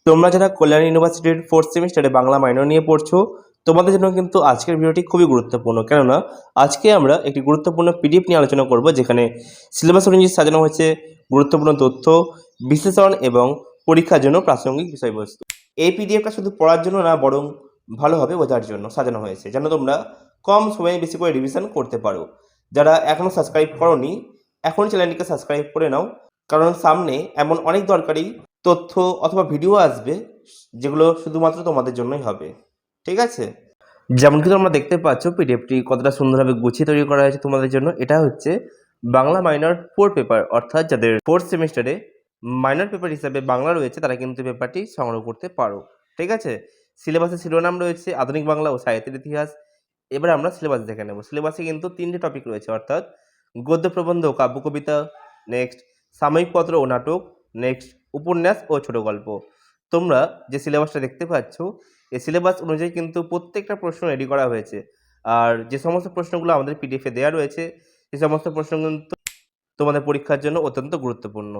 তোমরা যারা কল্যাণ ইউনিভার্সিটির ফোর্থ সেমিস্টারে বাংলা মাইনর নিয়ে পড়ছো, তোমাদের জন্য কিন্তু আজকের ভিডিওটি খুবই গুরুত্বপূর্ণ। কেননা আজকে আমরা একটি গুরুত্বপূর্ণ পিডিএফ নিয়ে আলোচনা করব, যেখানে সিলেবাস অনুযায়ী সাজানো হয়েছে গুরুত্বপূর্ণ তথ্য, বিশ্লেষণ এবং পরীক্ষার জন্য প্রাসঙ্গিক বিষয়বস্তু। এই পিডিএফটা শুধু পড়ার জন্য না, বরং ভালোভাবে বোঝার জন্য সাজানো হয়েছে, যেন তোমরা কম সময়ে বেশি করে রিভিশন করতে পারো। যারা এখনও সাবস্ক্রাইব করোনি, এখনই চ্যানেলটিকে সাবস্ক্রাইব করে নাও, কারণ সামনে এমন অনেক দরকারি তথ্য অথবা ভিডিও আসবে যেগুলো শুধুমাত্র তোমাদের জন্যই হবে। ঠিক আছে? যেমন কি তোমরা দেখতে পাচ্ছ পিডিএফটি কতটা সুন্দরভাবে গুছিয়ে তৈরি করা হয়েছে তোমাদের জন্য। এটা হচ্ছে বাংলা মাইনর 4 পেপার, অর্থাৎ যাদের ফোর্থ সেমিস্টারে মাইনর পেপার হিসাবে বাংলা রয়েছে তারা কিন্তু পেপারটি সংগ্রহ করতে পারো। ঠিক আছে? সিলেবাসে শিরোনাম রয়েছে আধুনিক বাংলা ও সাহিত্যের ইতিহাস। এবার আমরা সিলেবাস দেখে নেব। সিলেবাসে কিন্তু 3টে টপিক রয়েছে, অর্থাৎ গদ্য প্রবন্ধ ও কাব্য কবিতা, নেক্সট সাময়িক পত্র ও নাটক, নেক্সট উপন্যাস ও ছোট গল্প। তোমরা যে সিলেবাসটা দেখতে পাচ্ছ, এই সিলেবাস অনুযায়ী কিন্তু প্রত্যেকটা প্রশ্ন রেডি করা হয়েছে। আর যে সমস্ত প্রশ্নগুলো আমাদের পিডিএফে দেওয়া রয়েছে, সেই সমস্ত প্রশ্ন কিন্তু তোমাদের পরীক্ষার জন্য অত্যন্ত গুরুত্বপূর্ণ।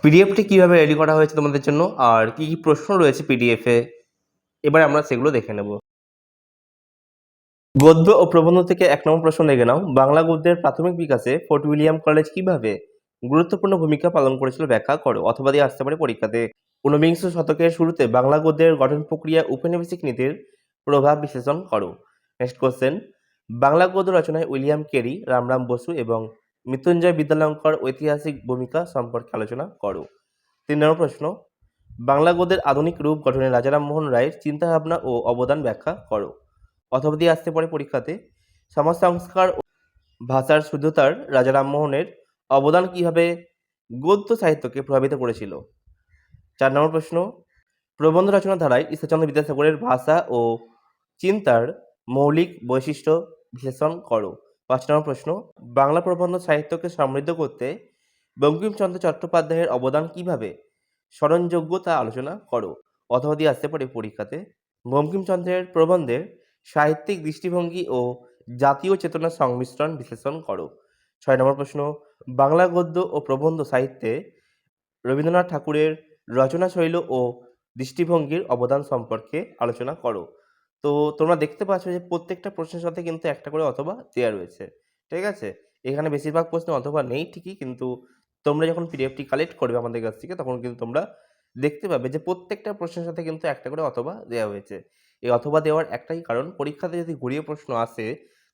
পিডিএফটি কীভাবে রেডি করা হয়েছে তোমাদের জন্য আর কী কী প্রশ্ন রয়েছে পিডিএফে, এবার আমরা সেগুলো দেখে নেব। গদ্য ও প্রবন্ধ থেকে 1 নম্বর প্রশ্ন দেখে নাও। বাংলা গদ্যের প্রাথমিক বিকাশে ফোর্ট উইলিয়াম কলেজ কিভাবে গুরুত্বপূর্ণ ভূমিকা পালন করেছিল ব্যাখ্যা করো। অথবা দিয়ে আসতে পারে পরীক্ষাতে। ঊনবিংশ শতকের শুরুতে বাংলা গদ্যের গঠন প্রক্রিয়া উপনিবেশিক নীতির প্রভাব বিশ্লেষণ করো। নেক্সট কোশ্চেন, বাংলা গদ্য রচনায় উইলিয়াম কেরি, রামরাম বসু এবং মৃত্যুঞ্জয় বিদ্যালঙ্কর ঐতিহাসিক ভূমিকা সম্পর্কে আলোচনা করো। 3 নম্বর প্রশ্ন, বাংলা গদ্যের আধুনিক রূপ গঠনে রাজা রামমোহন রায়ের চিন্তাভাবনা ও অবদান ব্যাখ্যা করো। অথবা দিয়ে আসতে পারে পরীক্ষাতে, সমাজ সংস্কার ও ভাষার শুদ্ধতার রাজা রামমোহনের অবদান কিভাবে গদ্য সাহিত্যকে প্রভাবিত করেছিল। 4 নম্বর প্রশ্ন, প্রবন্ধ রচনা ধারায় ঈশ্বরচন্দ্র বিদ্যাসাগরের ভাষা ও চিন্তার মৌলিক বৈশিষ্ট্য বিশ্লেষণ করো। 5 নম্বর প্রশ্ন, বাংলা প্রবন্ধ সাহিত্যকে সমৃদ্ধ করতে বঙ্কিমচন্দ্র চট্টোপাধ্যায়ের অবদান কিভাবে স্মরণযোগ্য তা আলোচনা করো। অথবা দিয়ে আসতে পারে পরীক্ষাতে, বঙ্কিমচন্দ্রের প্রবন্ধের সাহিত্যিক দৃষ্টিভঙ্গি ও জাতীয় চেতনার সংমিশ্রণ বিশ্লেষণ করো। 6 নম্বর প্রশ্ন, বাংলা গদ্য ও প্রবন্ধ সাহিত্যে রবীন্দ্রনাথ ঠাকুরের রচনাশৈল ও দৃষ্টিভঙ্গির অবদান সম্পর্কে আলোচনা করো। তো তোমরা দেখতে পাচ্ছ যে প্রত্যেকটা প্রশ্নের সাথে কিন্তু একটা করে অথবা দেয়া রয়েছে। ঠিক আছে? এখানে বেশিরভাগ প্রশ্ন অথবা নেই ঠিকই, কিন্তু তোমরা যখন পিডিএফটি কালেক্ট করবে আমাদের কাছ থেকে, তখন কিন্তু তোমরা দেখতে পাবে যে প্রত্যেকটা প্রশ্নের সাথে কিন্তু একটা করে অথবা দেয়া হয়েছে। এই অথবা দেওয়ার একটাই কারণ, পরীক্ষাতে যদি ঘুরিয়ে প্রশ্ন আসে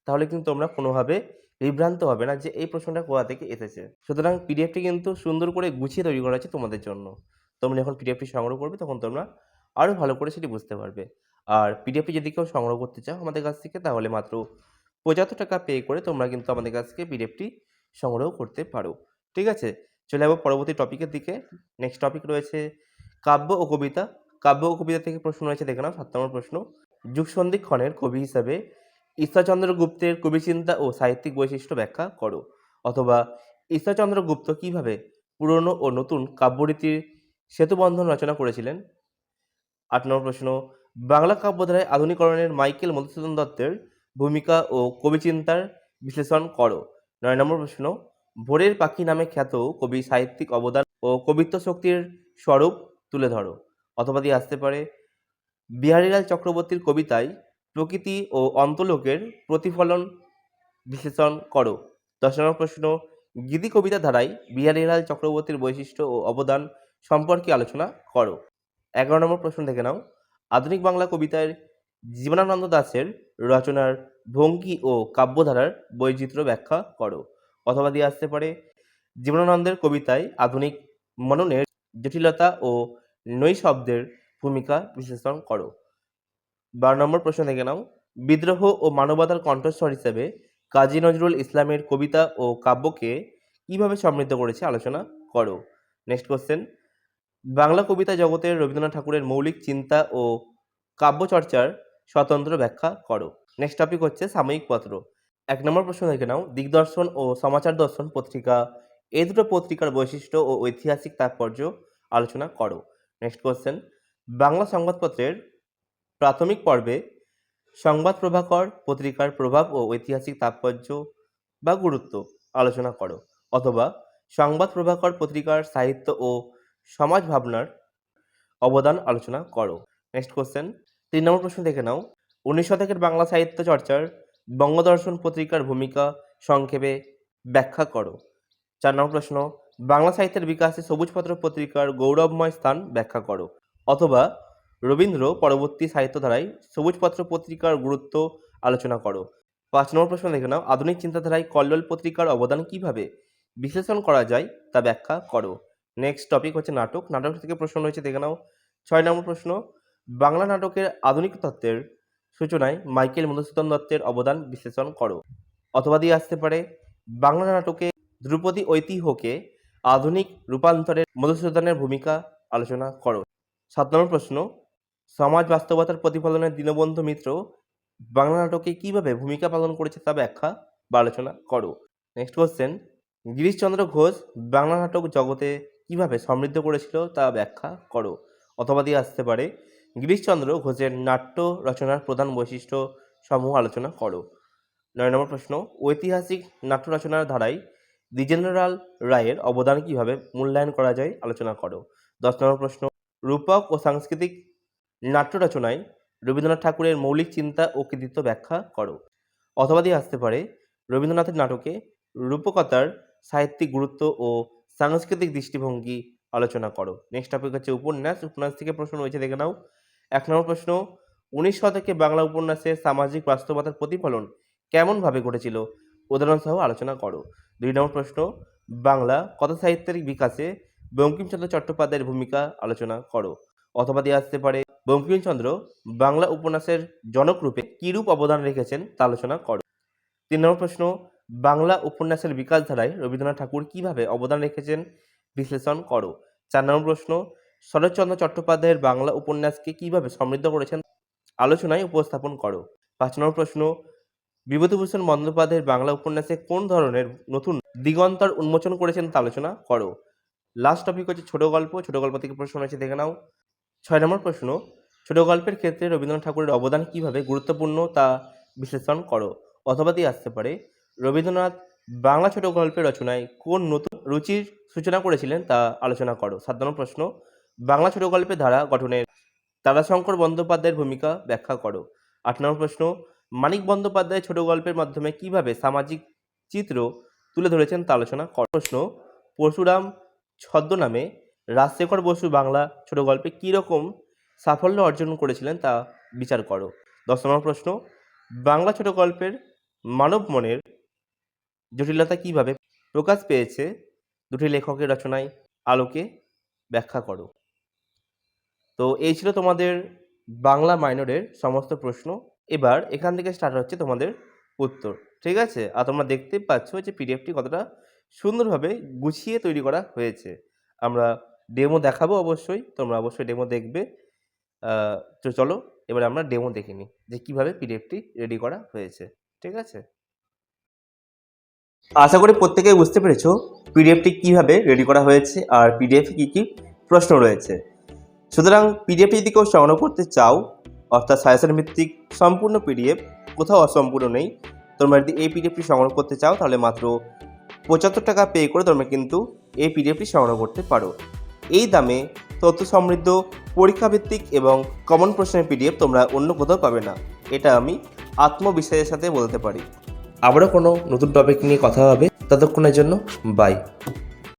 তাহলে কিন্তু তোমরা কোনোভাবে বিভ্রান্ত হবে না যে এই প্রশ্নটা কোথা থেকে এসেছে। সুতরাং পিডিএফটি কিন্তু সুন্দর করে গুছিয়ে তৈরি করা হয়েছে তোমাদের জন্য। তোমরা যখন পিডিএফটি সংগ্রহ করবে তখন তোমরা আরও ভালো করে সেটি বুঝতে পারবে। আর পিডিএফটি যদি কেউ সংগ্রহ করতে চাও আমাদের কাছ থেকে, তাহলে মাত্র ৭৫ টাকা পে করে তোমরা কিন্তু আমাদের কাছ থেকে পিডিএফটি সংগ্রহ করতে পারো। ঠিক আছে? চলে যাবো পরবর্তী টপিকের দিকে। নেক্সট টপিক রয়েছে কাব্য ও কবিতা। কাব্য ও কবিতা থেকে প্রশ্ন রয়েছে, দেখে নাও। ৭ নম্বর প্রশ্ন, যুগসন্ধিক্ষণের কবি হিসাবে ঈশ্বরচন্দ্র গুপ্তের কবিচিন্তা ও সাহিত্যিক বৈশিষ্ট্য ব্যাখ্যা করো। অথবা ঈশ্বরচন্দ্র গুপ্ত কিভাবে পুরনো ও নতুন কাব্যরীতির সেতুবন্ধন রচনা করেছিলেন। ৮ নম্বর প্রশ্ন, বাংলা কাব্যধারায় আধুনিকরণের মাইকেল মধুসূদন দত্তের ভূমিকা ও কবিচিন্তার বিশ্লেষণ করো। ৯ নম্বর প্রশ্ন, ভোরের পাখি নামে খ্যাত কবি সাহিত্যিক অবদান ও কবিত্ব শক্তির স্বরূপ তুলে ধরো। অথবা দিয়ে আসতে পারে, বিহারীলাল চক্রবর্তীর কবিতায় প্রকৃতি ও অন্তলোকের প্রতিফলন বিশ্লেষণ করো। ১০ নম্বর প্রশ্ন, গীতি কবিতা ধারায় বিহারীলাল চক্রবর্তীর বৈশিষ্ট্য ও অবদান সম্পর্কে আলোচনা করো। ১১ নম্বর প্রশ্ন দেখে নাও, আধুনিক বাংলা কবিতায় জীবনানন্দ দাশের রচনার ভঙ্গি ও কাব্যধারার বৈচিত্র্য ব্যাখ্যা করো। অথবা দিয়ে আসতে পারে, জীবনানন্দের কবিতায় আধুনিক মননের জটিলতা ও নৈশব্দের ভূমিকা বিশ্লেষণ করো। ১২ নম্বর প্রশ্ন দেখে নাও, বিদ্রোহ ও মানবতার কণ্ঠস্বর হিসেবে কাজী নজরুল ইসলামের কবিতা ও কাব্যকে কিভাবে সমৃদ্ধ করেছে আলোচনা করো। নেক্সট কোশ্চেন, বাংলা কবিতা জগতের রবীন্দ্রনাথ ঠাকুরের মৌলিক চিন্তা ও কাব্যচর্চার স্বতন্ত্র ব্যাখ্যা করো। নেক্সট টপিক হচ্ছে সাময়িক পত্র। ১ নম্বর প্রশ্ন দেখে নাও, দিগদর্শন ও সমাচার দর্শন পত্রিকা, এই দুটো পত্রিকার বৈশিষ্ট্য ও ঐতিহাসিক তাৎপর্য আলোচনা করো। নেক্সট কোশ্চেন, বাংলা সংবাদপত্রের প্রাথমিক পর্বে সংবাদ প্রভাকর পত্রিকার প্রভাব ও ঐতিহাসিক তাৎপর্য বা গুরুত্ব আলোচনা করো। অথবা সংবাদ প্রভাকর পত্রিকার সাহিত্য ও সমাজ ভাবনার অবদান আলোচনা করো। নেক্সট কোশ্চেন 3 নম্বর প্রশ্ন দেখে নাও। 19 শতকের বাংলা সাহিত্য চর্চার বঙ্গদর্শন পত্রিকার ভূমিকা সংক্ষেপে ব্যাখ্যা করো। 4 নম্বর প্রশ্ন বাংলা সাহিত্যের বিকাশে সবুজপত্র পত্রিকার গৌরবময় স্থান ব্যাখ্যা করো। অথবা রবীন্দ্র পরবর্তী সাহিত্যধারায় সবুজপত্র পত্রিকার গুরুত্ব আলোচনা করো। 5 নম্বর প্রশ্ন দেখে নাও। আধুনিক চিন্তাধারায় কল্লোল পত্রিকার অবদান কিভাবে বিশ্লেষণ করা যায় তা ব্যাখ্যা করো। নেক্সট টপিক হচ্ছে নাটক। নাটক থেকে প্রশ্ন রয়েছে দেখে নাও। 6 নম্বর প্রশ্ন বাংলা নাটকের আধুনিক তত্ত্বের সূচনায় মাইকেল মধুসূদন দত্তের অবদান বিশ্লেষণ করো। অথবা দিয়ে আসতে পারে বাংলা নাটকে ধ্রুপদী ঐতিহ্যকে আধুনিক রূপান্তরের মধুসূদনের ভূমিকা আলোচনা করো। 7 নম্বর প্রশ্ন সমাজ বাস্তবতার প্রতিফলনে দীনবন্ধু মিত্র বাংলা নাটকে কিভাবে ভূমিকা পালন করেছে তা ব্যাখ্যা বা আলোচনা করো। নেক্সট কোশ্চেন গিরিশচন্দ্র ঘোষ বাংলা নাটক জগতে কিভাবে সমৃদ্ধ করেছিল তা ব্যাখ্যা করো। অথবা দিয়ে আসতে পারে গিরিশচন্দ্র ঘোষের নাট্য রচনার প্রধান বৈশিষ্ট্য সমূহ আলোচনা করো। 9 নম্বর প্রশ্ন ঐতিহাসিক নাট্য রচনার ধারায় দ্বিজেন্দ্রলাল রায়ের অবদান কিভাবে মূল্যায়ন করা যায় আলোচনা করো। 10 নম্বর প্রশ্ন রূপক ও সাংস্কৃতিক নাট্য রচনায় রবীন্দ্রনাথ ঠাকুরের মৌলিক চিন্তা ও কৃতিত্ব ব্যাখ্যা করো। অথবা দিয়ে আসতে পারে রবীন্দ্রনাথের নাটকে রূপকতার সাহিত্যিক গুরুত্ব ও সাংস্কৃতিক দৃষ্টিভঙ্গি আলোচনা করো। নেক্সট টপিক হচ্ছে উপন্যাস। উপন্যাস থেকে প্রশ্ন রয়েছে দেখে নাও। 1 নম্বর প্রশ্ন 19 শতকে বাংলা উপন্যাসের সামাজিক বাস্তবতার প্রতিফলন কেমনভাবে ঘটেছিল উদাহরণ সহ আলোচনা করো। 2 নম্বর প্রশ্ন বাংলা কথা সাহিত্যের বিকাশে বঙ্কিমচন্দ্র চট্টোপাধ্যায়ের ভূমিকা আলোচনা করো। অথবা দিয়ে আসতে পারে বঙ্কিমচন্দ্র বাংলা উপন্যাসের জনক রূপে কিরূপ অবদান রেখেছেন তা আলোচনা করো। 3 নম্বর প্রশ্ন বাংলা উপন্যাসের বিকাশ ধারায় রবীন্দ্রনাথ ঠাকুর কিভাবে অবদান রেখেছেন বিশ্লেষণ করো। 4 নম্বর প্রশ্ন শরৎচন্দ্র চট্টোপাধ্যায়ের বাংলা উপন্যাসকে কিভাবে সমৃদ্ধ করেছেন আলোচনায় উপস্থাপন করো। 5 নম্বর প্রশ্ন বিভূতিভূষণ বন্দ্যোপাধ্যায়ের বাংলা উপন্যাসে কোন ধরনের নতুন দিগন্তর উন্মোচন করেছেন তা আলোচনা করো। লাস্ট টপিক হচ্ছে ছোট গল্প। ছোট গল্প থেকে প্রশ্ন রয়েছে দেখে নাও। 6 নম্বর প্রশ্ন ছোট গল্পের ক্ষেত্রে রবীন্দ্রনাথ ঠাকুরের অবদান কিভাবে গুরুত্বপূর্ণ তা বিশ্লেষণ করো। অথবা দিয়ে আসতে পারে রবীন্দ্রনাথ বাংলা ছোট গল্পের রচনায় কোন নতুন রুচির সূচনা করেছিলেন তা আলোচনা করো। 7 নম্বর প্রশ্ন বাংলা ছোট গল্পের ধারা গঠনের তারাশঙ্কর বন্দ্যোপাধ্যায়ের ভূমিকা ব্যাখ্যা করো। 8 নম্বর প্রশ্ন মানিক বন্দ্যোপাধ্যায় ছোট গল্পের মাধ্যমে কিভাবে সামাজিক চিত্র তুলে ধরেছেন তা আলোচনা করো। প্রশ্ন পরশুরাম ছদ্মনামে রাজশেখর বসু বাংলা ছোট গল্পে কী রকম সাফল্য অর্জন করেছিলেন তা বিচার করো। 10 নম্বর প্রশ্ন বাংলা ছোট গল্পের মানব মনের জটিলতা কিভাবে প্রকাশ পেয়েছে দুটি লেখকের রচনায় আলোকে ব্যাখ্যা করো। তো এই ছিল তোমাদের বাংলা মাইনরের সমস্ত প্রশ্ন। এবার এখান থেকে স্টার্ট হচ্ছে তোমাদের উত্তর, ঠিক আছে? আর তোমরা দেখতে পাচ্ছ যে পিডিএফটি কতটা সুন্দরভাবে গুছিয়ে তৈরি করা হয়েছে। আমরা ডেমো দেখাবো অবশ্যই, তোমরা অবশ্যই ডেমো দেখবে। তো চলো এবার আমরা ডেমো দেখে নিই যে কীভাবে পিডিএফটি রেডি করা হয়েছে, ঠিক আছে? আশা করি প্রত্যেকেই বুঝতে পেরেছো পিডিএফটি কীভাবে রেডি করা হয়েছে আর পিডিএফে কী কী প্রশ্ন রয়েছে। সুতরাং পিডিএফটি যদি কেউ সংগ্রহ করতে চাও, অর্থাৎ সাজেশন ভিত্তিক সম্পূর্ণ পিডিএফ, কোথাও অসম্পূর্ণ নেই, তোমরা যদি এই পিডিএফটি সংগ্রহ করতে চাও তাহলে মাত্র 75 টাকা পে করে তোমরা কিন্তু এই পিডিএফটি সংগ্রহ করতে পারো। এই দামে তথ্য সমৃদ্ধ পরীক্ষাভিত্তিক এবং কমন প্রশ্নের পিডিএফ তোমরা অন্য কোথাও পাবে না, এটা আমি আত্মবিশ্বাসের সাথে বলতে পারি। আবারও কোনো নতুন টপিক নিয়ে কথা হবে, ততক্ষণের জন্য বাই।